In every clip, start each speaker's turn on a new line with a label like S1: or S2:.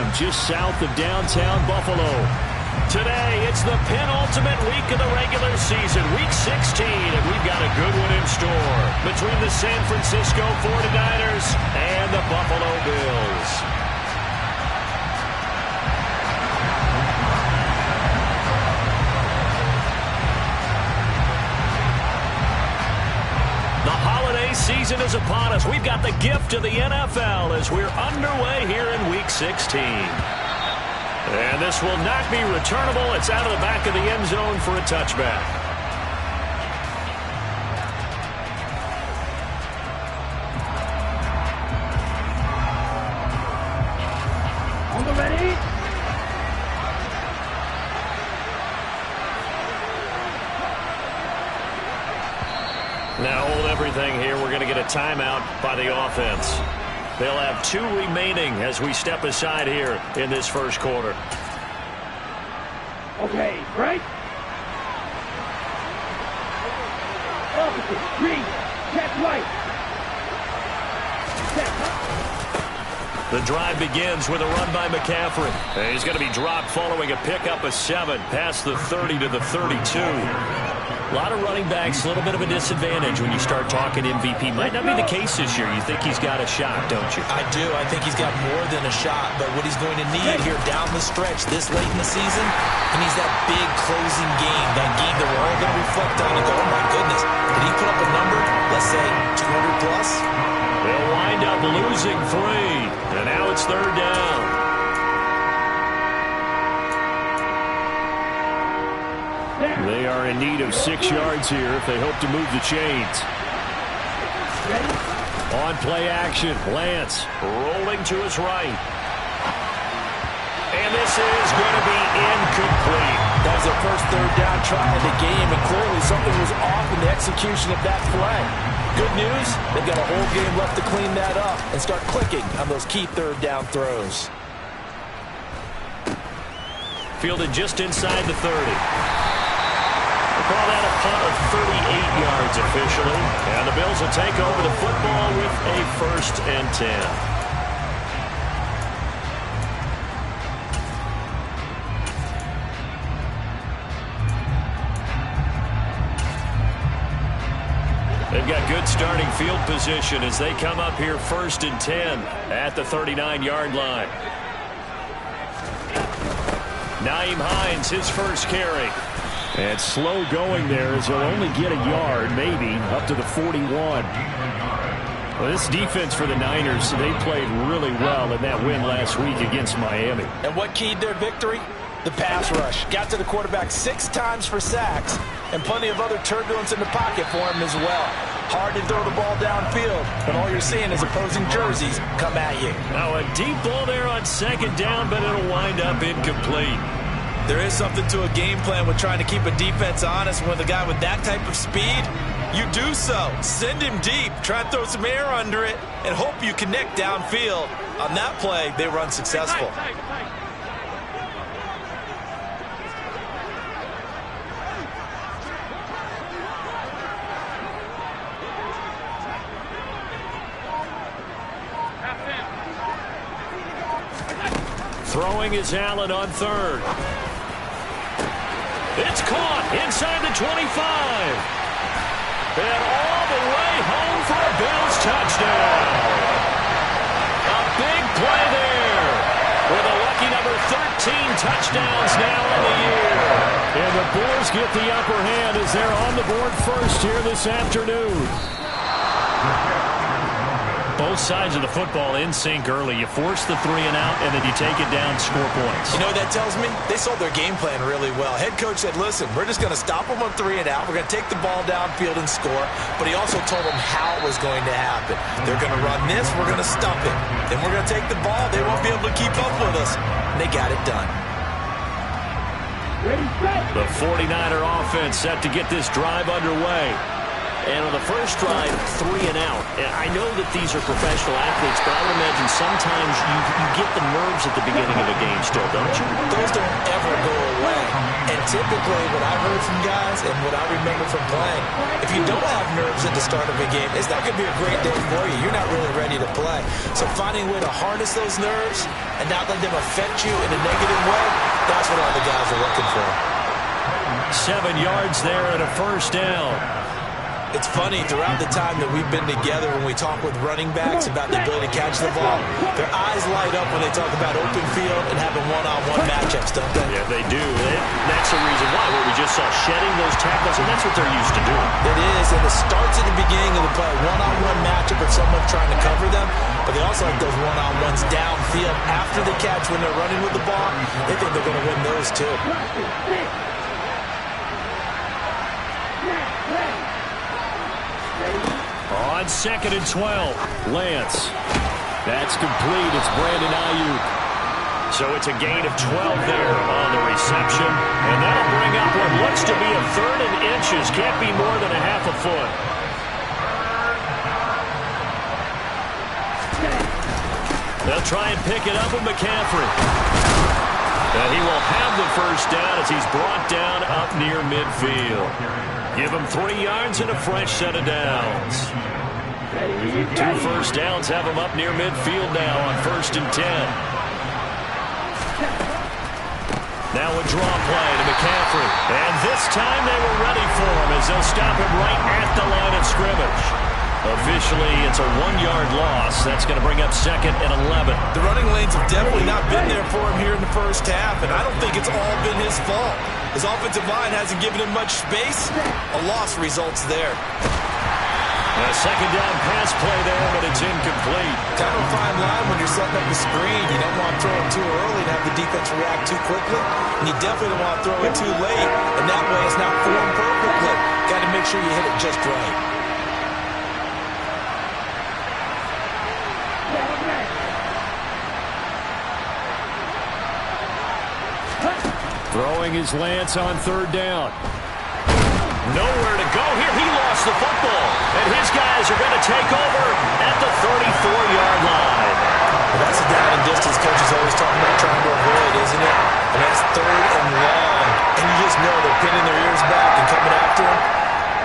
S1: Stadium just south of downtown Buffalo. Today, it's the penultimate week of the regular season, Week 16, and we've got a good one in store between the San Francisco 49ers and the Buffalo Bills. The holiday season is upon us. We've got the gift of the NFL as we're underway here in Week 16. And this will not be returnable. It's out of the back of the end zone for a touchback.
S2: On the ready.
S1: Now hold everything here. We're going to get a timeout by the offense. They'll have 2 remaining as we step aside here in this first quarter.
S2: Okay, right? Opposite, green, catch right.
S1: The drive begins with a run by McCaffrey. And he's going to be dropped following a pickup of 7 past the 30 to the 32. A lot of running backs, a little bit of a disadvantage when you start talking MVP. Might not be the case this year. You think he's got a shot, don't you?
S3: I do. I think he's got more than a shot. But what he's going to need here down the stretch this late in the season, he needs that big closing game, that game that we're all going to reflect on and go, oh, my goodness, did he put up a number, let's say, 200 plus?
S1: They'll wind up losing 3. And now it's 3rd down. They are in need of 6 yards here if they hope to move the chains. On play action, Lance rolling to his right. And this is going to be incomplete.
S3: That was their first 3rd down try of the game, and clearly something was off in the execution of that play. Good news, they've got a whole game left to clean that up and start clicking on those key 3rd down throws.
S1: Fielded just inside the 30. Call that a punt of 38 yards officially. And the Bills will take over the football with a 1st and 10. They've got good starting field position as they come up here 1st and 10 at the 39-yard line. Nyheim Hines, his first carry. And slow going there as he'll only get a yard, maybe, up to the 41. Well, this defense for the Niners, they played really well in that win last week against Miami.
S3: And what keyed their victory? The pass rush. Got to the quarterback 6 times for sacks, and plenty of other turbulence in the pocket for him as well. Hard to throw the ball downfield, but all you're seeing is opposing jerseys come at you.
S1: Now a deep ball there on 2nd down, but it'll wind up incomplete.
S3: There is something to a game plan with trying to keep a defense honest. When the guy with that type of speed, you do so. Send him deep, try and throw some air under it, and hope you connect downfield. On that play, they were unsuccessful.
S1: Throwing is Allen on 3rd. It's caught inside the 25. And all the way home for a Bills touchdown. A big play there. With a lucky number 13 touchdowns now in the year. And the Bills get the upper hand as they're on the board first here this afternoon. Both sides of the football in sync early. You force the 3 and out, and then you take it down, score points.
S3: You know what that tells me? They sold their game plan really well. Head coach said, listen, we're just going to stop them on 3 and out. We're going to take the ball downfield and score. But he also told them how it was going to happen. They're going to run this. We're going to stump it. Then we're going to take the ball. They won't be able to keep up with us. And they got it done.
S1: The 49er offense set to get this drive underway. And on the first drive, 3 and out. And I know that these are professional athletes, but I would imagine sometimes you get the nerves at the beginning of a game still, don't you?
S3: Those don't ever go away. And typically what I've heard from guys and what I remember from playing, if you don't have nerves at the start of a game, it's not going to be a great day for you. You're not really ready to play. So finding a way to harness those nerves and not let them affect you in a negative way, that's what all the guys are looking for.
S1: 7 yards there and a first down.
S3: It's funny, throughout the time that we've been together, when we talk with running backs about the ability to catch the ball, their eyes light up when they talk about open field and having one-on-one matchups, don't they?
S1: Yeah, they do. That's the reason why. Where we just saw shedding those tackles, and that's what they're used to doing.
S3: It is, and it starts at the beginning of the play. One-on-one matchup with someone trying to cover them, but they also like those one-on-ones downfield after the catch when they're running with the ball. They think they're going to win those, too.
S1: On 2nd and 12, Lance. That's complete. It's Brandon Ayuk. So it's a gain of 12 there on the reception. And that'll bring up what looks to be a 3rd and inches. Can't be more than a half a foot. They'll try and pick it up with McCaffrey. And he will have the first down as he's brought down up near midfield. Give him 3 yards and a fresh set of downs. 2 first downs have him up near midfield now on 1st and 10. Now a draw play to McCaffrey. And this time they were ready for him as they'll stop him right at the line of scrimmage. Officially, it's a 1-yard loss. That's going to bring up 2nd and 11.
S3: The running lanes have definitely not been there for him here in the first half, and I don't think it's all been his fault. His offensive line hasn't given him much space. A loss results there.
S1: A 2nd down pass play there, but it's incomplete.
S3: Kind of a fine line when you're setting up the screen. You don't want to throw it too early and have the defense react too quickly, and you definitely don't want to throw it too late, and that way it's not formed perfectly. Got to make sure you hit it just right.
S1: Throwing his Lance on 3rd down. Nowhere to go here. He lost the football. And his guys are going to take over at the 34-yard line.
S3: Well, that's the down and distance coach is always talking about trying to avoid, isn't it? And that's 3rd and long. And you just know they're pinning their ears back and coming after him.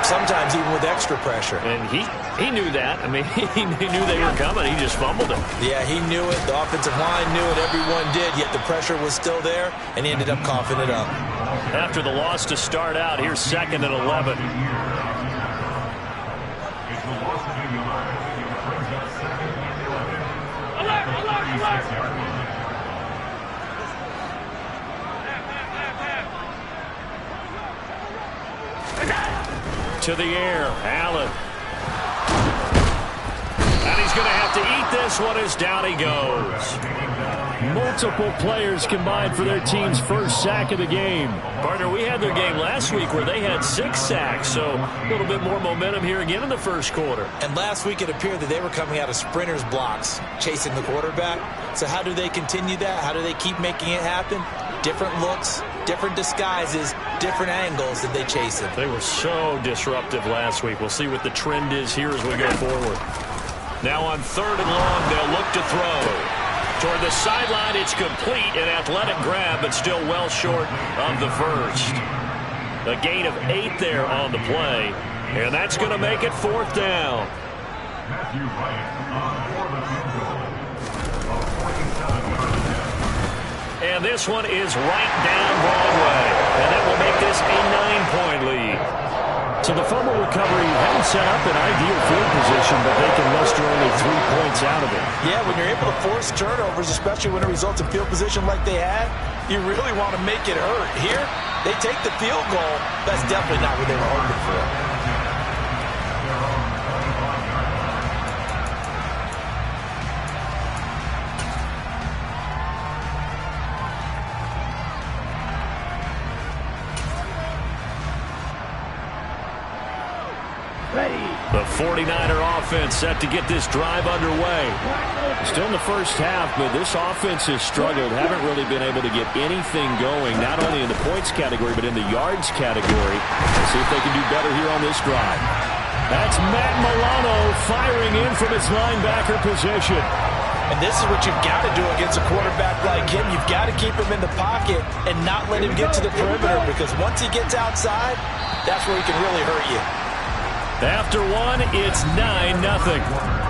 S3: Sometimes even with extra pressure.
S1: And he knew that. I mean, he knew they were coming. He just fumbled it.
S3: Yeah, he knew it. The offensive line knew it. Everyone did. Yet the pressure was still there, and he ended up coughing it up.
S1: After the loss to start out, here's 2nd and 11. To the air, Allen. And he's going to have to eat this one as down he goes. Multiple players combined for their team's first sack of the game. Partner, we had their game last week where they had 6 sacks, so a little bit more momentum here again in the first quarter.
S3: And last week it appeared that they were coming out of sprinters blocks, chasing the quarterback. So how do they continue that? How do they keep making it happen? Different looks, different disguises, different angles that they chase it.
S1: They were so disruptive last week. We'll see what the trend is here as we go forward. Now on 3rd and long, they'll look to throw. Toward the sideline, it's complete. An athletic grab, but still well short of the first. A gain of 8 there on the play. And that's going to make it 4th down. And this one is right down Broadway. And that will make this a 9-point lead. So the fumble recovery hadn't set up an ideal field position, but they can muster only 3 points out of it.
S3: Yeah, when you're able to force turnovers, especially when it results in field position like they had, you really want to make it hurt. Here, they take the field goal. That's definitely not what they were hoping for.
S1: The 49er offense set to get this drive underway. Still in the first half, but this offense has struggled. Haven't really been able to get anything going, not only in the points category, but in the yards category. Let's see if they can do better here on this drive. That's Matt Milano firing in from his linebacker position.
S3: And this is what you've got to do against a quarterback like him. You've got to keep him in the pocket and not let him get to the perimeter, because once he gets outside, that's where he can really hurt you.
S1: After one, it's 9-0.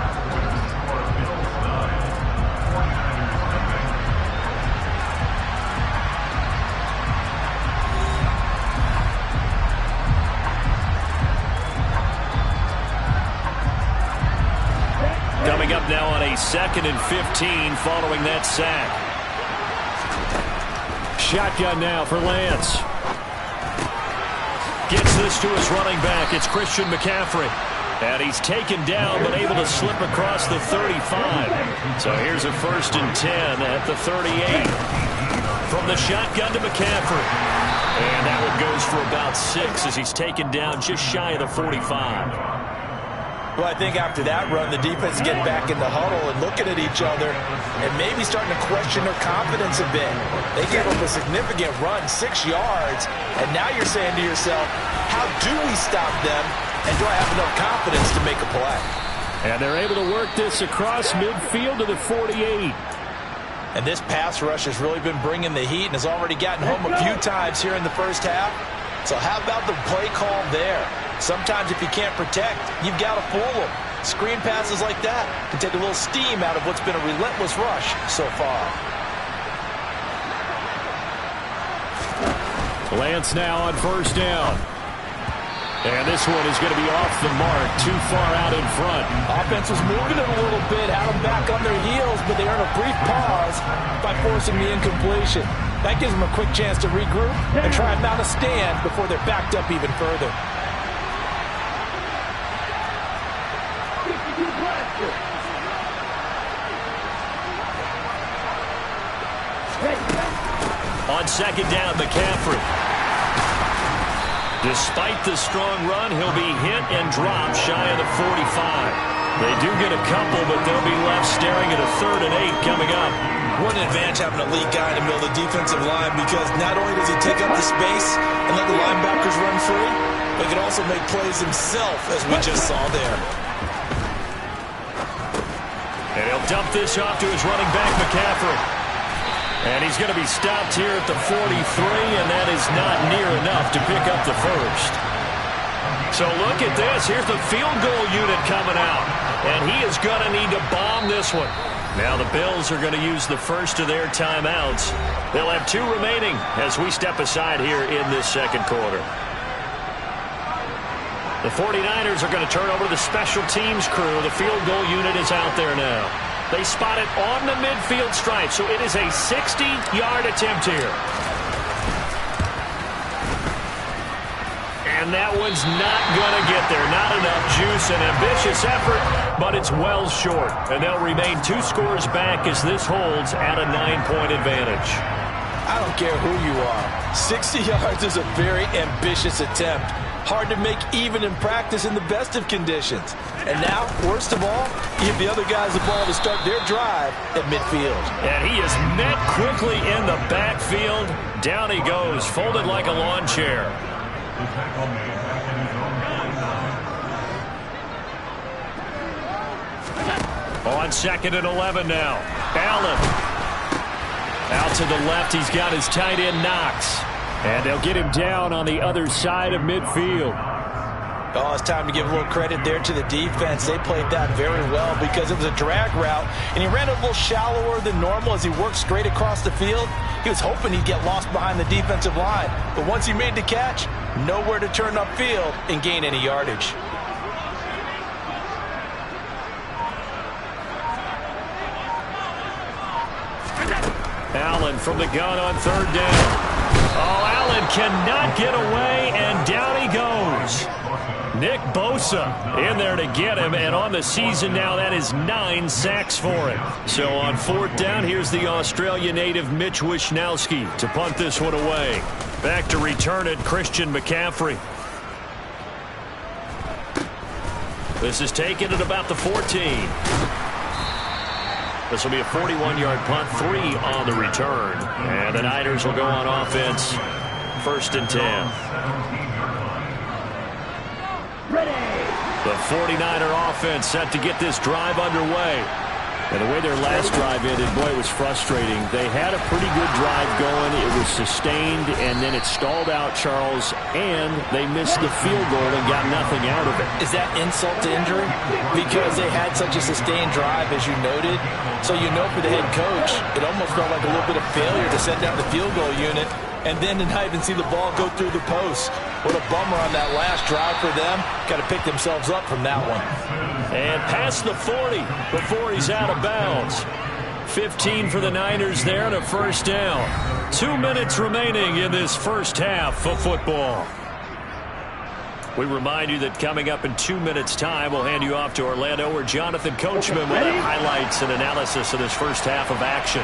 S1: Coming up now on a 2nd and 15 following that sack. Shotgun now for Lance. Gets this to his running back. It's Christian McCaffrey. And he's taken down but able to slip across the 35. So here's a 1st and 10 at the 38. From the shotgun to McCaffrey. And that one goes for about 6 as he's taken down just shy of the 45.
S3: Well, I think after that run, the defense is getting back in the huddle and looking at each other and maybe starting to question their confidence a bit. They gave up a significant run, 6 yards, and now you're saying to yourself, how do we stop them, and do I have enough confidence to make a play?
S1: And they're able to work this across midfield to the 48.
S3: And this pass rush has really been bringing the heat and has already gotten home a few times here in the first half. So how about the play call there? Sometimes if you can't protect, you've got to fool them. Screen passes like that can take a little steam out of what's been a relentless rush so far.
S1: Lance now on 1st down. And this one is going to be off the mark, too far out in front.
S3: Offense was moving it a little bit, had them back on their heels, but they earn a brief pause by forcing the incompletion. That gives them a quick chance to regroup and try and mount a stand before they're backed up even further.
S1: On 2nd down, McCaffrey. Despite the strong run, he'll be hit and dropped shy of the 45. They do get a couple, but they'll be left staring at a 3rd and 8 coming up.
S3: What an advantage having a lead guy in the middle of the defensive line, because not only does he take up the space and let the linebackers run free, but he can also make plays himself, as we just saw there.
S1: And he'll dump this off to his running back, McCaffrey. And he's going to be stopped here at the 43, and that is not near enough to pick up the 1st. So look at this. Here's the field goal unit coming out. And he is going to need to bomb this one. Now the Bills are going to use the first of their timeouts. They'll have 2 remaining as we step aside here in this 2nd quarter. The 49ers are going to turn over to the special teams crew. The field goal unit is out there now. They spot it on the midfield stripe, so it is a 60-yard attempt here. And that one's not going to get there. Not enough juice. An ambitious effort, but it's well short. And they'll remain 2 scores back as this holds at a 9-point advantage.
S3: I don't care who you are. 60 yards is a very ambitious attempt. Hard to make even in practice in the best of conditions. And now, worst of all, give the other guys the ball to start their drive at midfield.
S1: And he is met quickly in the backfield. Down he goes, folded like a lawn chair. On 2nd and 11 now. Allen. Out to the left, he's got his tight end Knox. And they'll get him down on the other side of midfield.
S3: Oh, it's time to give a little credit there to the defense. They played that very well because it was a drag route, and he ran a little shallower than normal as he worked straight across the field. He was hoping he'd get lost behind the defensive line, but once he made the catch, nowhere to turn upfield and gain any yardage.
S1: Allen from the gun on 3rd down. Oh, Allen cannot get away, and down he goes. Nick Bosa in there to get him, and on the season now, that is 9 sacks for him. So on 4th down, here's the Australia native Mitch Wishnowsky to punt this one away. Back to return it, Christian McCaffrey. This is taken at about the 14. This will be a 41-yard punt, 3 on the return. And the Niners will go on offense, 1st and 10.
S2: Ready.
S1: The 49er offense set to get this drive underway. And the way their last drive ended, boy, it was frustrating. They had a pretty good drive going. It was sustained, and then it stalled out, Charles, and they missed the field goal and got nothing out of it.
S3: Is that insult to injury? Because they had such a sustained drive, as you noted. So you know for the head coach, it almost felt like a little bit of failure to send down the field goal unit and then to not even see the ball go through the post. What a bummer on that last drive for them. Got to pick themselves up from that one.
S1: And past the 40 before he's out of bounds. 15 for the Niners there and a first down. 2 minutes remaining in this first half of football. We remind you that coming up in 2 minutes' time, we'll hand you off to Orlando, where Jonathan Coachman will have highlights and analysis of this first half of action.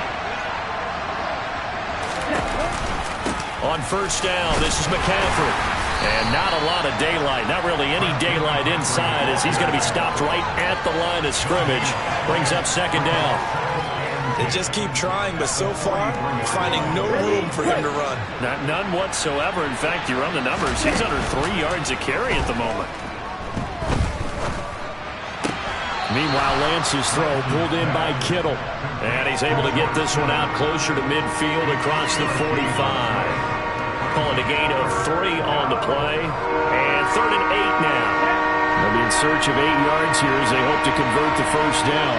S1: On first down, this is McCaffrey. And not a lot of daylight, not really any daylight inside, as he's going to be stopped right at the line of scrimmage. Brings up second down.
S3: They just keep trying, but so far, finding no room for him to run.
S1: None whatsoever. In fact, you run the numbers, he's under 3 yards a carry at the moment. Meanwhile, Lance's throw pulled in by Kittle. And he's able to get this one out closer to midfield across the 45. Calling a gain of 3 on the play. And 3rd and 8 now. They'll be in search of 8 yards here as they hope to convert the first down.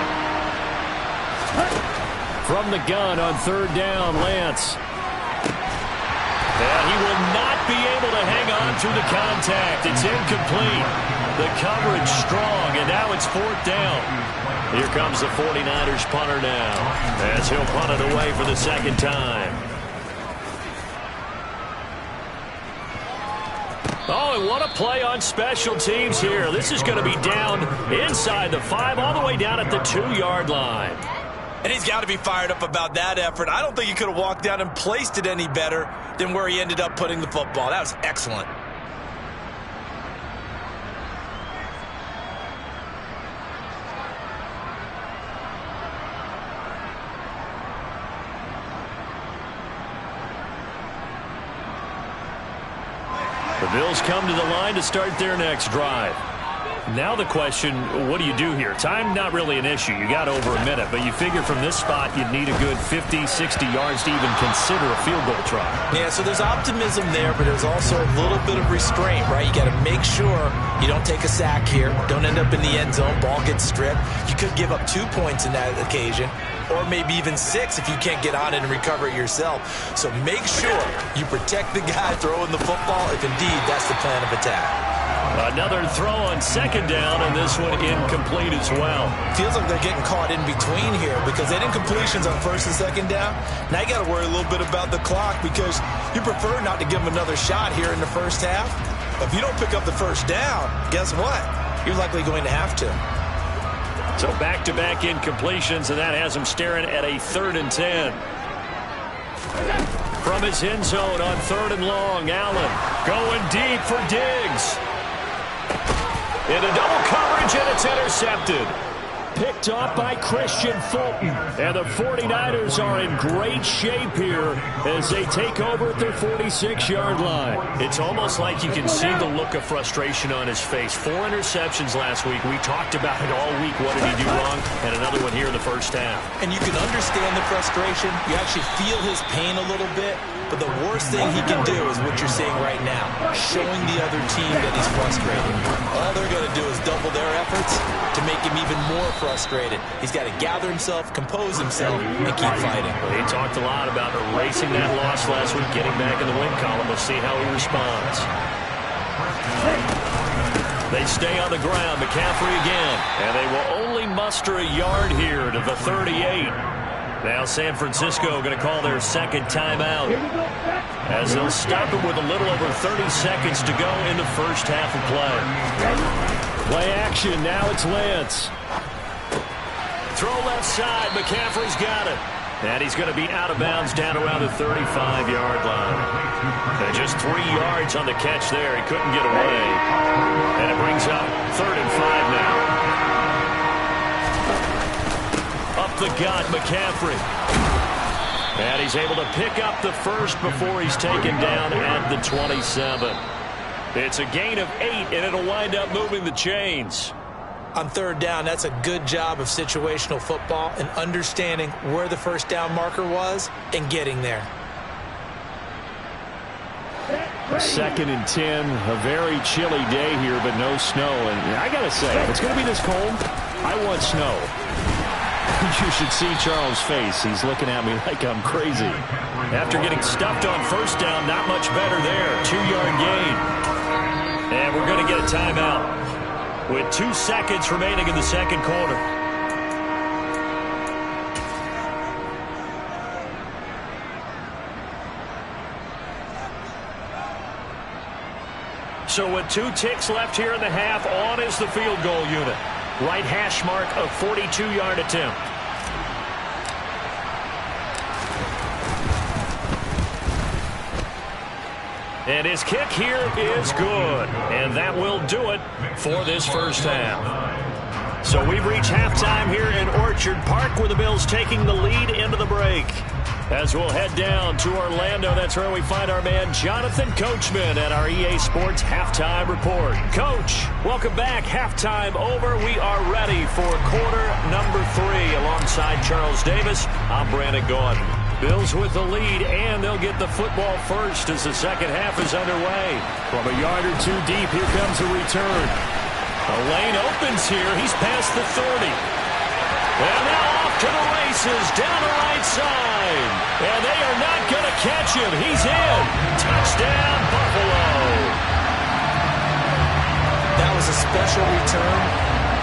S1: From the gun on 3rd down, Lance. And he will not be able to hang on to the contact. It's incomplete. The coverage strong, and now it's 4th down. Here comes the 49ers punter now, as he'll punt it away for the second time. Oh, and what a play on special teams here. This is going to be down inside the 5, all the way down at the 2-yard line.
S3: And he's got to be fired up about that effort. I don't think he could have walked down and placed it any better than where he ended up putting the football. That was excellent.
S1: The Bills come to the line to start their next drive. Now the question, what do you do here? Time, not really an issue. You got over a minute, but you figure from this spot you'd need a good 50, 60 yards to even consider a field goal try.
S3: Yeah, so there's optimism there, but there's also a little bit of restraint, right? You got to make sure you don't take a sack here, don't end up in the end zone, ball gets stripped. You could give up 2 points in that occasion, or maybe even 6 if you can't get on it and recover it yourself. So make sure you protect the guy throwing the football if indeed that's the plan of attack.
S1: Another throw on second down, and this one incomplete as well.
S3: Feels like they're getting caught in between here because they had incompletions on 1st and 2nd down. Now you got to worry a little bit about the clock because you prefer not to give them another shot here in the first half. If you don't pick up the first down, guess what? You're likely going to have to.
S1: So back-to-back incompletions, and that has him staring at a 3rd and 10. From his end zone on 3rd and long, Allen going deep for Diggs. Into double coverage, and it's intercepted. Picked off by Christian Fulton. And the 49ers are in great shape here as they take over at their 46-yard line. It's almost like you can see the look of frustration on his face. 4 interceptions last week. We talked about it all week. What did he do wrong? And another one here in the first half.
S3: And you can understand the frustration. You actually feel his pain a little bit. But the worst thing he can do is what you're seeing right now, showing the other team that he's frustrated. All they're going to do is double their efforts to make him even more frustrated. He's got to gather himself, compose himself, and keep fighting.
S1: He talked a lot about erasing that loss last week, getting back in the win column. We'll see how he responds. They stay on the ground. McCaffrey again. And they will only muster a yard here to the 38. Now San Francisco going to call their second timeout as they'll stop it with a little over 30 seconds to go in the first half of play. Play action. Now it's Lance. Throw left side. McCaffrey's got it. And he's going to be out of bounds down around the 35-yard line. And just 3 yards on the catch there. He couldn't get away. And it brings up 3rd and 5 now. Up the gut, McCaffrey. And he's able to pick up the first before he's taken down at the 27. It's a gain of 8, and it'll wind up moving the chains.
S3: On third down, that's a good job of situational football and understanding where the first down marker was and getting there.
S1: 2nd and 10, a very chilly day here, but no snow. And I got to say, if it's going to be this cold, I want snow. You should see Charles' face. He's looking at me like I'm crazy. After getting stuffed on first down, not much better there. 2-yard gain. And we're going to get a timeout with 2 seconds remaining in the second quarter. So with 2 ticks left here in the half, on is the field goal unit. Right hash mark of 42-yard attempt. And his kick here is good. And that will do it for this first half. So we've reached halftime here in Orchard Park, where the Bills taking the lead into the break. As we'll head down to Orlando, that's where we find our man Jonathan Coachman at our EA Sports Halftime Report. Coach, welcome back. Halftime over. We are ready for quarter number 3. Alongside Charles Davis, I'm Brandon Gaudin. Bills with the lead, and they'll get the football first as the second half is underway. From a yard or 2 deep, here comes a return. The lane opens here. He's past the 30. And now off to the races, down the right side. And they are not going to catch him. He's in. Touchdown, Buffalo.
S3: That was a special return,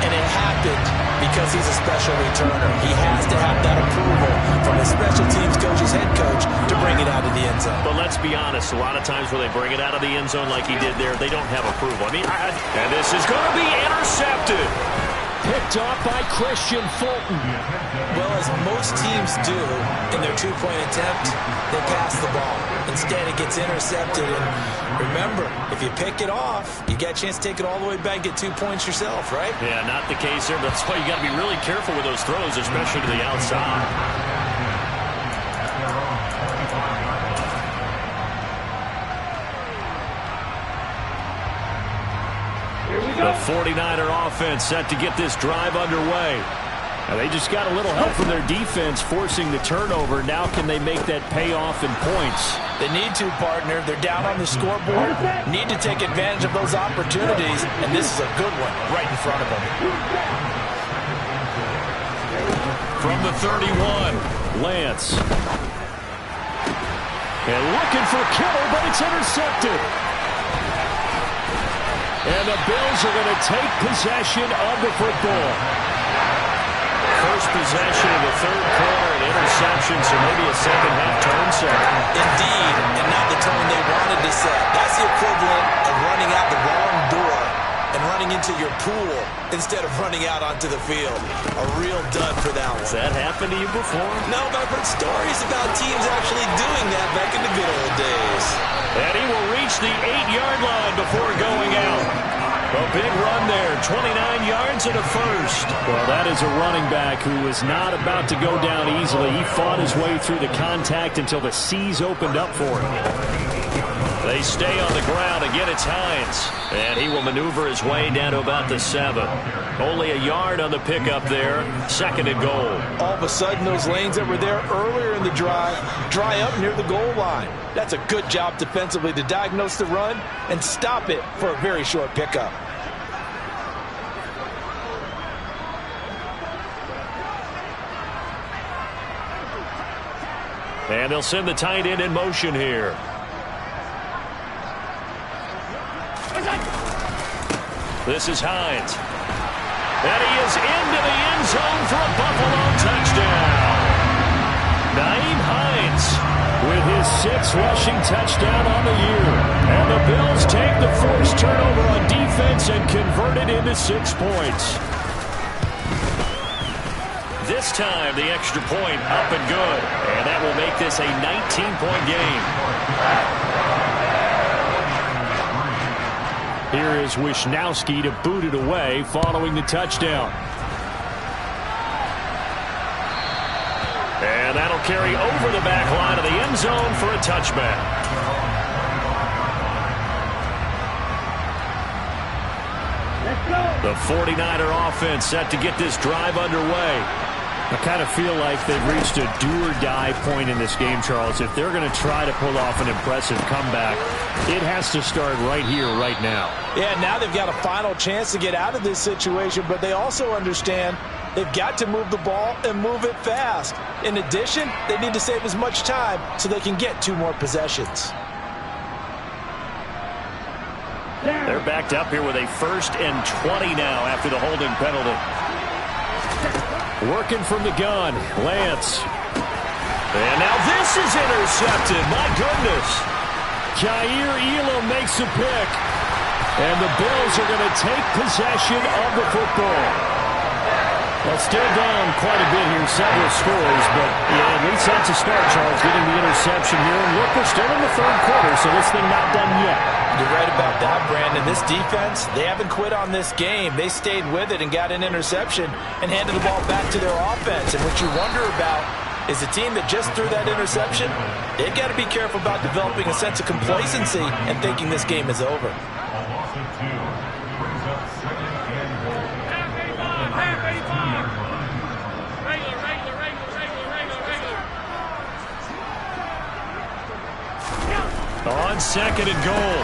S3: and it happened because he's a special returner. He has to have that approval from his special teams coach's head coach to bring it out of the end zone.
S1: But let's be honest, a lot of times when they bring it out of the end zone like he did there, they don't have approval. And this is going to be intercepted. Picked off by Christian Fulton.
S3: Well, as most teams do in their 2-point attempt, they pass the ball. Instead, it gets intercepted. And remember, if you pick it off, you get a chance to take it all the way back, get 2 points yourself, right?
S1: Yeah, not the case there. That's why you got to be really careful with those throws, especially to the outside. The 49er offense set to get this drive underway. Now they just got a little help from their defense forcing the turnover. Now can they make that pay off in points?
S3: They need to, partner. They're down on the scoreboard. Need to take advantage of those opportunities, and this is a good one right in front of them.
S1: From the 31, Lance. And looking for Kittle, but it's intercepted. And the Bills are going to take possession of the football. First possession of the third quarter, an interception, so maybe a second-half tone set.
S3: Indeed, and not the tone they wanted to set. That's the equivalent of running out the wrong door and running into your pool instead of running out onto the field. A real dud for that one.
S1: Has that happened to you before?
S3: No, but I've heard stories about teams actually doing that back in the good old days.
S1: And he will reach the 8-yard line before going out. A big run there, 29 yards and a first. Well, that is a running back who was not about to go down easily. He fought his way through the contact until the seas opened up for him. They stay on the ground. Again, it's Hines. And he will maneuver his way down to about the 7. Only a yard on the pickup there. 2nd and goal.
S3: All of a sudden, those lanes that were there earlier in the drive dry up near the goal line. That's a good job defensively to diagnose the run and stop it for a very short pickup.
S1: And they'll send the tight end in motion here. This is Hines. And he is into the end zone for a Buffalo touchdown. Nyheim Hines with his 6th rushing touchdown on the year. And the Bills take the forced turnover on defense and convert it into 6 points. This time, the extra point up and good. And that will make this a 19-point game. Here is Wisnowski to boot it away following the touchdown. And that'll carry over the back line of the end zone for a touchback. The 49er offense set to get this drive underway.
S4: I kind of feel like they've reached a do-or-die point in this game, Charles. If they're going to try to pull off an impressive comeback, it has to start right here, right now.
S3: Yeah, now they've got a final chance to get out of this situation, but they also understand they've got to move the ball and move it fast. In addition, they need to save as much time so they can get 2 more possessions.
S1: They're backed up here with a 1st and 20 now after the holding penalty.
S4: Working from the gun, Lance.
S1: And now this is intercepted. My goodness.
S4: Jair Elam makes a pick. And the Bills are going to take possession of the football. Well, still down quite a bit here, several scores, but yeah, at least that's a start, Charles, getting the interception here. And look, we're still in the 3rd quarter, so this thing not done yet.
S3: You're right about that, Brandon. This defense, they haven't quit on this game. They stayed with it and got an interception and handed the ball back to their offense. And what you wonder about is a team that just threw that interception, they've got to be careful about developing a sense of complacency and thinking this game is over.
S1: On 2nd and goal.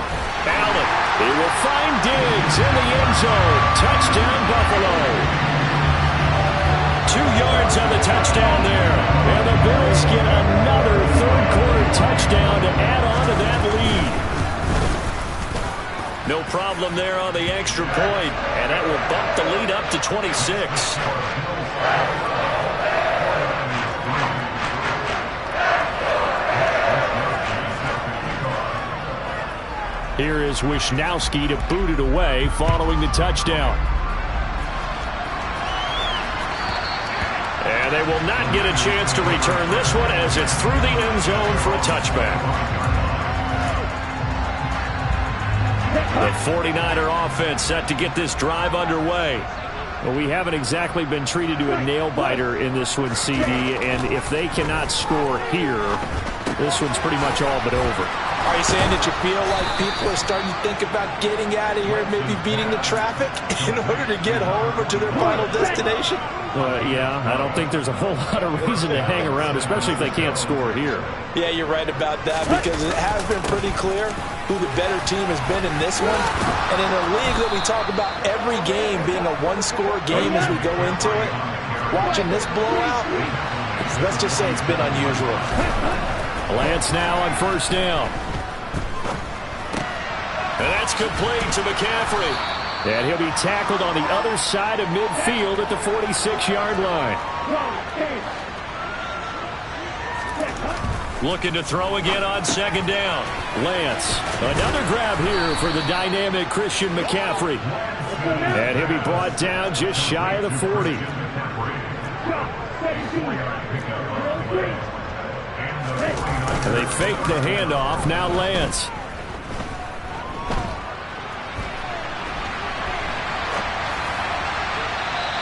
S1: Allen. He will find Diggs in the end zone. Touchdown, Buffalo. 2 yards on the touchdown there. And the Bills get another 3rd quarter touchdown to add on to that lead. No problem there on the extra point. And that will bump the lead up to 26.
S4: Here is Wisnowski to boot it away following the touchdown.
S1: And they will not get a chance to return this one as it's through the end zone for a touchback. The 49er offense set to get this drive underway.
S4: Well, we haven't exactly been treated to a nail-biter in this one, CD, and if they cannot score here, this one's pretty much all but over.
S3: Are you saying that you feel like people are starting to think about getting out of here, maybe beating the traffic in order to get home or to their final destination?
S4: Yeah, I don't think there's a whole lot of reason to hang around, especially if they can't score here.
S3: Yeah, you're right about that because it has been pretty clear who the better team has been in this one. And in a league that we talk about every game being a 1-score game as we go into it, watching this blowout, let's just say it's been unusual.
S4: Lance now on 1st down.
S1: And that's complete to McCaffrey.
S4: And he'll be tackled on the other side of midfield at the 46-yard line.
S1: Looking to throw again on 2nd down.
S4: Lance, another grab here for the dynamic Christian McCaffrey. And he'll be brought down just shy of the 40. And they fake the handoff. Now Lance.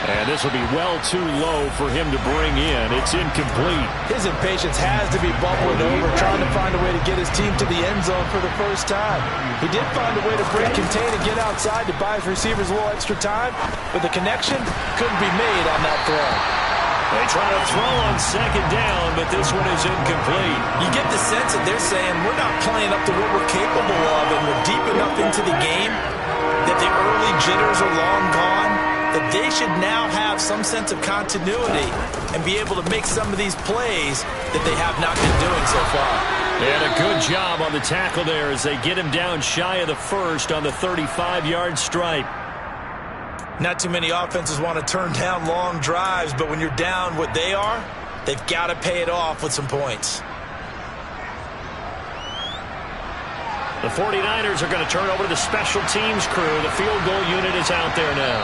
S4: And this will be well too low for him to bring in. It's incomplete.
S3: His impatience has to be bubbling over, trying to find a way to get his team to the end zone for the first time. He did find a way to break contain and get outside to buy his receivers a little extra time, but the connection couldn't be made on that throw.
S1: They try to throw on 2nd down, but this one is incomplete.
S3: You get the sense that they're saying we're not playing up to what we're capable of, and we're deep enough into the game that the early jitters are long gone, that they should now have some sense of continuity and be able to make some of these plays that they have not been doing so far.
S1: And a good job on the tackle there as they get him down shy of the 1st on the 35-yard stripe.
S3: Not too many offenses want to turn down long drives, but when you're down what they are, they've got to pay it off with some points.
S1: The 49ers are going to turn over to the special teams crew. The field goal unit is out there now.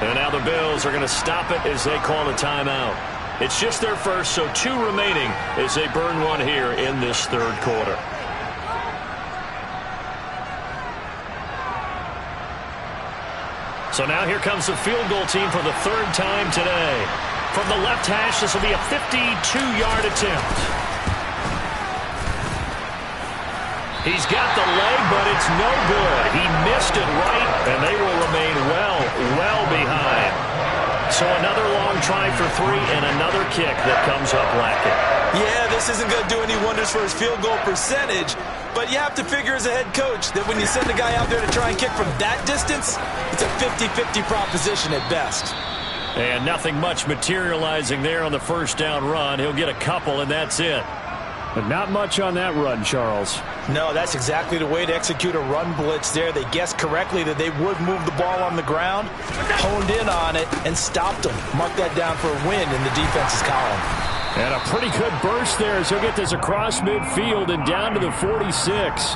S1: And now the Bills are going to stop it as they call a timeout. It's just their first, so 2 remaining as they burn one here in this 3rd quarter. So now here comes the field goal team for the 3rd time today. From the left hash, this will be a 52-yard attempt. He's got the leg, but it's no good. He missed it right, and they will remain well So another long try for 3 and another kick that comes up lacking.
S3: Yeah, this isn't going to do any wonders for his field goal percentage, but you have to figure as a head coach that when you send a guy out there to try and kick from that distance, it's a 50-50 proposition at best.
S1: And nothing much materializing there on the first down run. He'll get a couple, and that's it.
S4: But not much on that run, Charles.
S3: No, that's exactly the way to execute a run blitz there. They guessed correctly that they would move the ball on the ground, honed in on it, and stopped them. Mark that down for a win in the defense's column.
S4: And a pretty good burst there as he'll get this across midfield and down to the 46.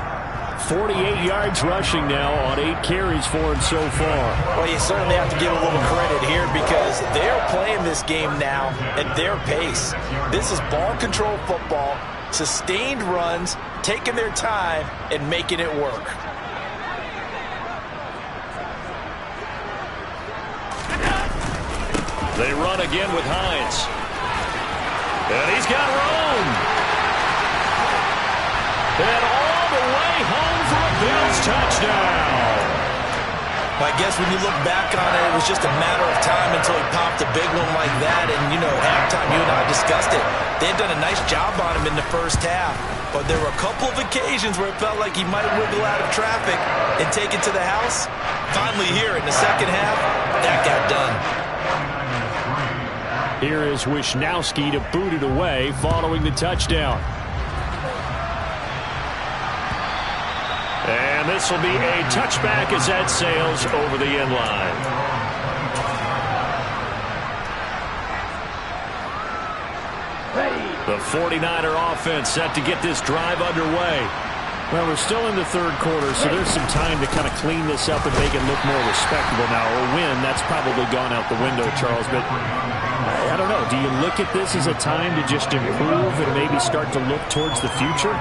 S4: 48 yards rushing now on 8 carries for him so far.
S3: Well, you certainly have to give a little credit here because they're playing this game now at their pace. This is ball control football, sustained runs, taking their time, and making it work.
S1: They run again with Hines. And he's got room. And all the way home for a Bills touchdown.
S3: I guess when you look back on it, it was just a matter of time until he popped a big one like that. And, you know, halftime, you and I discussed it. They had done a nice job on him in the first half. But there were a couple of occasions where it felt like he might wiggle out of traffic and take it to the house. Finally here in the second half, that got done.
S4: Here is Wisnowski to boot it away following the touchdown.
S1: And this will be a touchback as that sails over the end line. The 49er offense set to get this drive underway.
S4: Well, we're still in the third quarter, so there's some time to kind of clean this up and make it look more respectable now. A win, that's probably gone out the window, Charles, but I don't know. Do you look at this as a time to just improve and maybe start to look towards the future?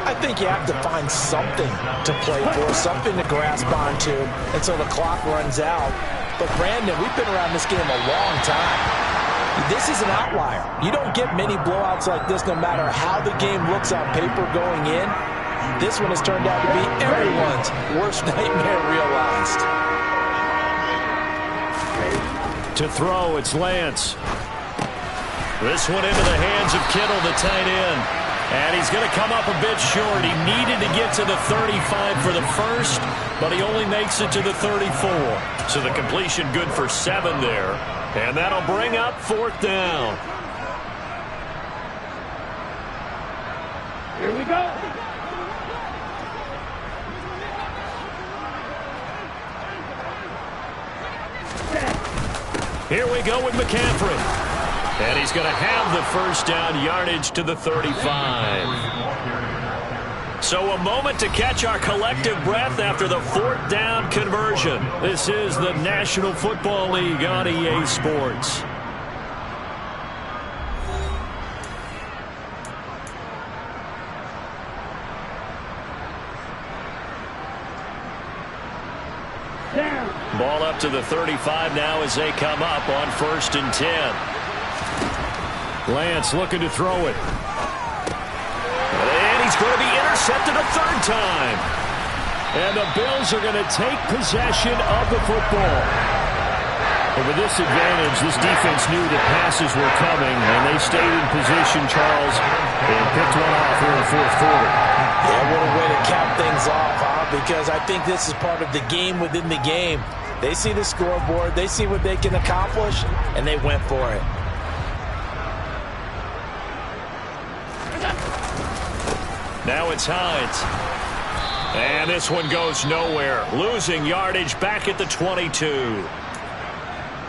S3: I think you have to find something to play for, something to grasp onto until the clock runs out. But, Brandon, we've been around this game a long time. This is an outlier. You don't get many blowouts like this no matter how the game looks on paper going in. This one has turned out to be everyone's worst nightmare realized.
S1: To throw, it's Lance. This one into the hands of Kittle, the tight end. And he's going to come up a bit short. He needed to get to the 35 for the first, but he only makes it to the 34. So the completion good for 7 there. And that'll bring up 4th down.
S2: Here we go.
S1: Here we go with McCaffrey. And he's going to have the first down, yardage to the 35. So a moment to catch our collective breath after the 4th down conversion. This is the National Football League on EA Sports. Ball up to the 35 now as they come up on 1st and 10.
S4: Lance looking to throw it.
S1: And he's going to be intercepted a 3rd time.
S4: And the Bills are going to take possession of the football. And with this advantage, this defense knew that passes were coming, and they stayed in position, Charles, and picked one off here in the 4th quarter.
S3: Yeah, what a way to cap things off, huh? Because I think this is part of the game within the game. They see the scoreboard, they see what they can accomplish, and they went for it.
S1: Now it's Hines. And this one goes nowhere. Losing yardage back at the 22.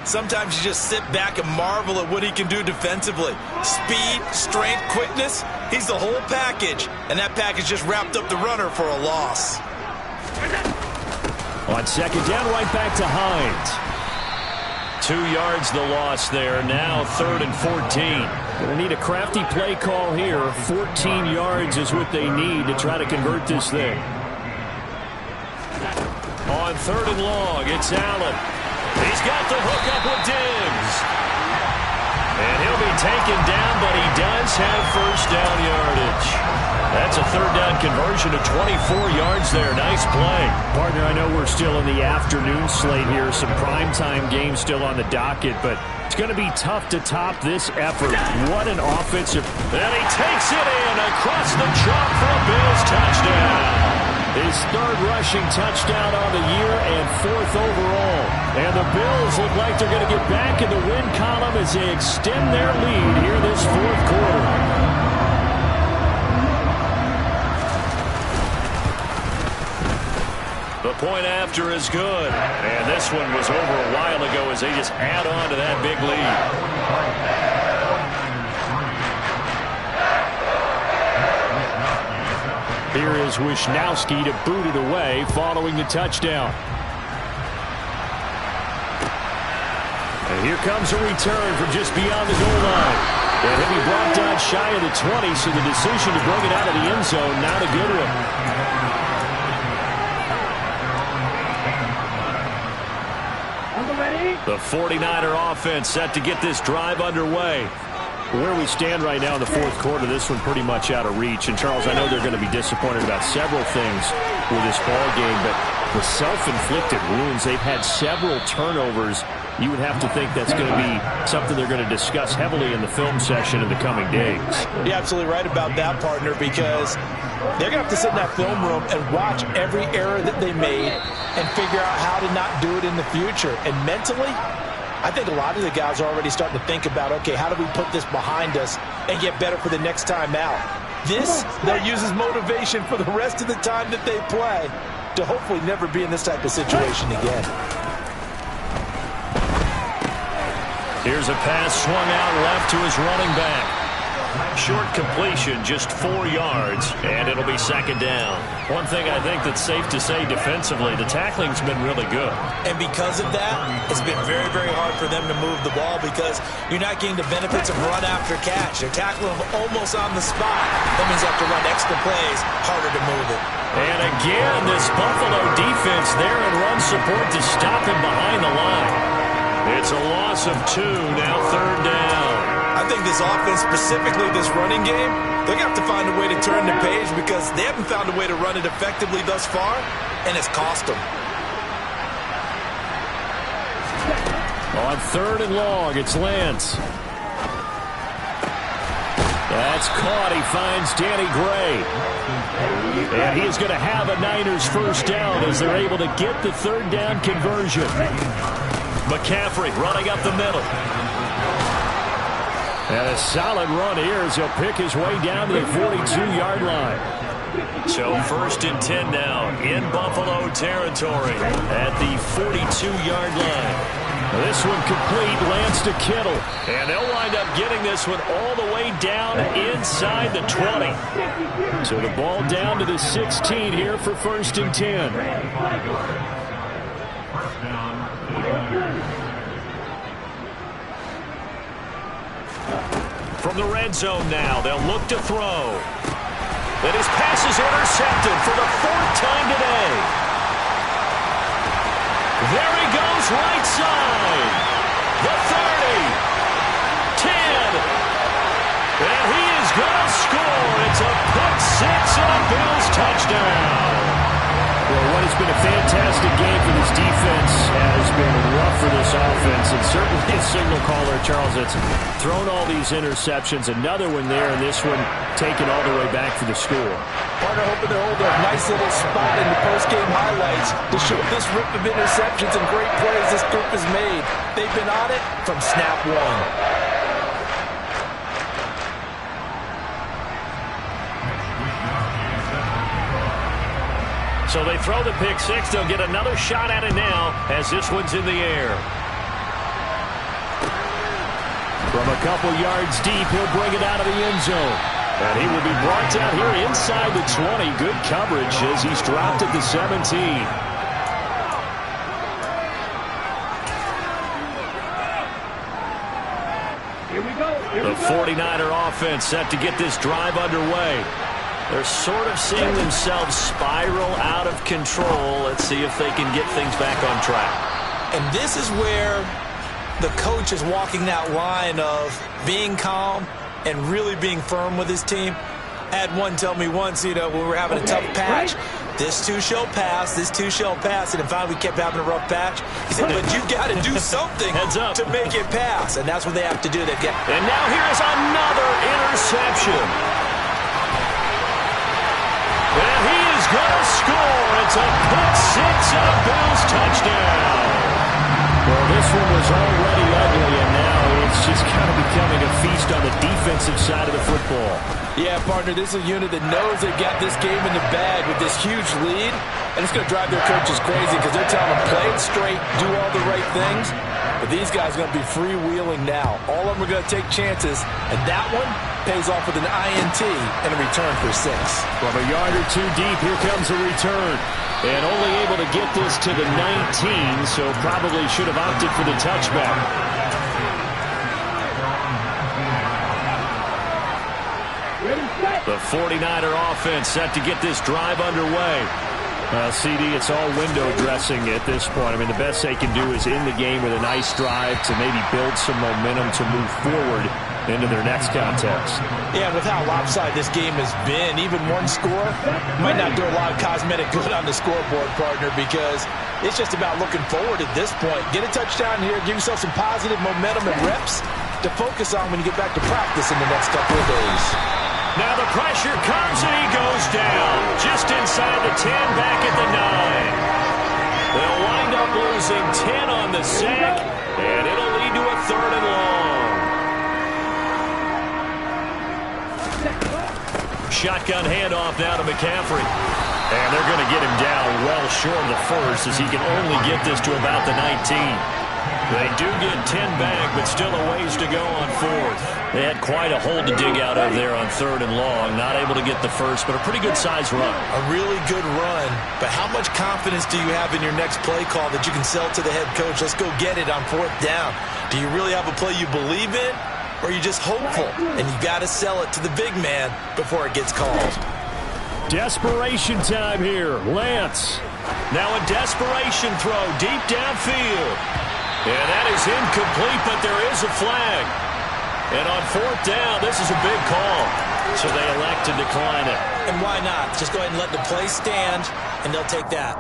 S3: Sometimes you just sit back and marvel at what he can do defensively. Speed, strength, quickness, he's the whole package. And that package just wrapped up the runner for a loss.
S4: On 2nd down, right back to Hines.
S1: 2 yards the loss there. Now 3rd and 14.
S4: Going to need a crafty play call here. 14 yards is what they need to try to convert this thing.
S1: On 3rd and long, it's Allen. He's got the hook up with Diggs. And he'll be taken down, but he does have first down yardage. That's gets a third down conversion to 24 yards there. Nice play.
S4: Partner, I know we're still in the afternoon slate here. Some primetime games still on the docket, but it's going to be tough to top this effort. What an offensive.
S1: And he takes it in across the chalk for a Bills touchdown.
S4: His third rushing touchdown on the year and fourth overall. And the Bills look like they're going to get back in the win column as they extend their lead here this fourth quarter.
S1: The point after is good. And this one was over a while ago as they just add on to that big lead.
S4: Here is Wisnowski to boot it away following the touchdown. And here comes a return from just beyond the goal line. And he'll be brought down shy of the 20, so the decision to bring it out of the end zone, not a good one.
S1: The 49er offense set to get this drive underway.
S4: Where we stand right now in the fourth quarter, this one pretty much out of reach. And, Charles, I know they're going to be disappointed about several things with this ball game, but the self-inflicted wounds, they've had several turnovers. You would have to think that's going to be something they're going to discuss heavily in the film session in the coming days.
S3: You're absolutely right about that, partner, because they're going to have to sit in that film room and watch every error that they made and figure out how to not do it in the future. And mentally, I think a lot of the guys are already starting to think about, okay, how do we put this behind us and get better for the next time out? This, they'll use as motivation for the rest of the time that they play to hopefully never be in this type of situation again.
S1: Here's a pass swung out left to his running back. Short completion, just 4 yards, and it'll be second down. One thing I think that's safe to say defensively, the tackling's been really good.
S3: And because of that, it's been very, very hard for them to move the ball because you're not getting the benefits of run after catch. They're tackling them almost on the spot. That means you have to run extra plays, harder to move it.
S1: And again, this Buffalo defense there in run support to stop him behind the line. It's a loss of 2, now third down.
S3: I think this offense, specifically this running game, they're going to have to find a way to turn the page because they haven't found a way to run it effectively thus far, and it's cost them.
S4: On third and long, it's Lance. That's caught. He finds Danny Gray. And he is going to have a Niners first down as they're able to get the third down conversion.
S1: McCaffrey running up the middle.
S4: And a solid run here as he'll pick his way down to the 42-yard line.
S1: So first and 10 now in Buffalo territory at the 42-yard line.
S4: This one complete, Lance to Kittle.
S1: And they'll wind up getting this one all the way down inside the 20.
S4: So the ball down to the 16 here for first and 10.
S1: From the red zone now, they'll look to throw. And his pass is intercepted for the 4th time today. There he goes, right side. The 30. 10. And he is going to score. It's a pick six and a Bills touchdown.
S4: Well, what has been a fantastic game for this defense has been rough for this offense. And certainly a signal caller, Charles, that's thrown all these interceptions. Another one there, and this one taken all the way back for the score.
S3: Partner hoping to hold a nice little spot in the post-game highlights to show this rip of interceptions and great plays this group has made. They've been on it from snap one.
S1: So they throw the pick six. They'll get another shot at it now as this one's in the air.
S4: From a couple yards deep, he'll bring it out of the end zone. And he will be brought down here inside the 20. Good coverage as he's dropped at the 17.
S2: Here we go.
S1: The 49er offense set to get this drive underway. They're sort of seeing themselves spiral out of control. Let's see if they can get things back on track.
S3: And this is where the coach is walking that line of being calm and really being firm with his team. I had one tell me once, when we were having a tough patch, this too shall pass, this too shall pass, and if finally we kept having a rough patch, he said, but you've got to do something to make it pass, and that's what they have to do.
S1: And now here's another interception. And he is going to score. It's a pick six and a Bills touchdown.
S4: Well, this one was already ugly, and now it's just kind of becoming a feast on the defensive side of the football.
S3: Yeah, partner, this is a unit that knows they got this game in the bag with this huge lead, and it's going to drive their coaches crazy because they're telling them play it straight, do all the right things. But these guys are going to be freewheeling now. All of them are going to take chances, and that one pays off with an INT and a return for 6.
S4: From a yard or two deep, here comes a return. And only able to get this to the 19, so probably should have opted for the touchback.
S1: The 49er offense set to get this drive underway.
S4: CD, it's all window dressing at this point. I mean, the best they can do is end the game with a nice drive to maybe build some momentum to move forward into their next contest.
S3: Yeah, with how lopsided this game has been, even one score might not do a lot of cosmetic good on the scoreboard, partner, because it's just about looking forward at this point. Get a touchdown here, give yourself some positive momentum and reps to focus on when you get back to practice in the next couple of days.
S1: Now the pressure comes and he goes down just inside the 10, back at the 9. They'll wind up losing 10 on the sack, and it'll lead to a 3rd and long. Shotgun handoff now to McCaffrey. And they're going to get him down well short of the first as he can only get this to about the 19. They do get 10 back, but still a ways to go on 4th. They had quite a hole to dig out of there on 3rd and long. Not able to get the first, but a pretty good size run.
S3: A really good run, but how much confidence do you have in your next play call that you can sell to the head coach? Let's go get it on 4th down. Do you really have a play you believe in, or are you just hopeful? And you've got to sell it to the big man before it gets called.
S4: Desperation time here. Lance.
S1: Now a desperation throw deep downfield. And that is incomplete, but there is a flag. And on 4th down, this is a big call. So they elect to decline it.
S3: And why not? Just go ahead and let the play stand, and they'll take that.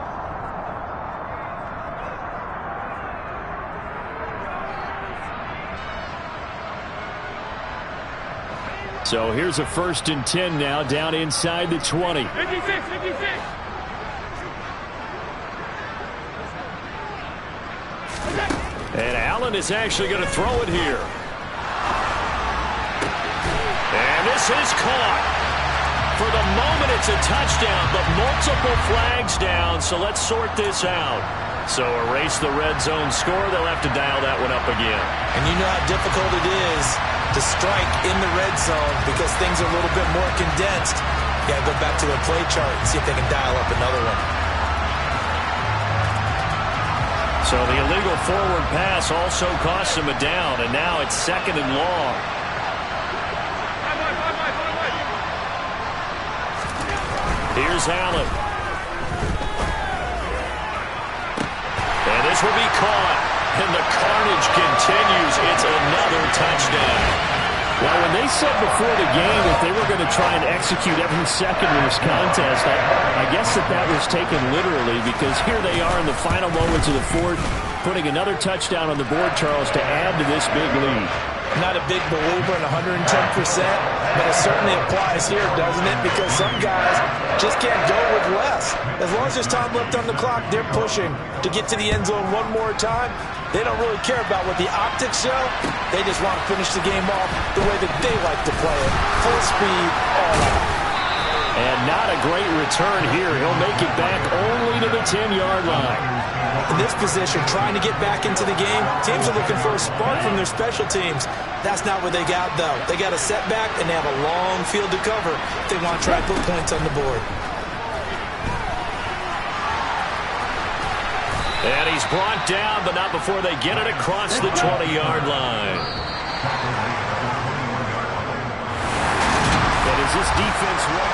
S4: So here's a 1st and 10 now, down inside the 20.
S2: 56.
S1: And Allen is actually going to throw it here. And this is caught. For the moment, it's a touchdown, but multiple flags down, so let's sort this out. So erase the red zone score. They'll have to dial that one up again.
S3: And you know how difficult it is to strike in the red zone because things are a little bit more condensed. You got to go back to their play chart and see if they can dial up another one.
S1: So the illegal forward pass also costs him a down, and now it's 2nd and long. Here's Allen. And this will be caught. And the carnage continues. It's another touchdown.
S4: Well, when they said before the game that they were going to try and execute every second in this contest, I guess that was taken literally, because here they are in the final moments of the 4th, putting another touchdown on the board, Charles, to add to this big lead.
S3: Not a big believer in 110%, but it certainly applies here, doesn't it? Because some guys just can't go with less. As long as there's time left on the clock, they're pushing to get to the end zone one more time. They don't really care about what the optics show. They just want to finish the game off the way that they like to play it. Full speed, all out.
S4: And not a great return here. He'll make it back only to the 10-yard line.
S3: In this position, trying to get back into the game, teams are looking for a spark from their special teams. That's not what they got, though. They got a setback, and they have a long field to cover if they want to try and put points on the board.
S1: And he's brought down, but not before they get it across the 20-yard line.
S4: But is this defense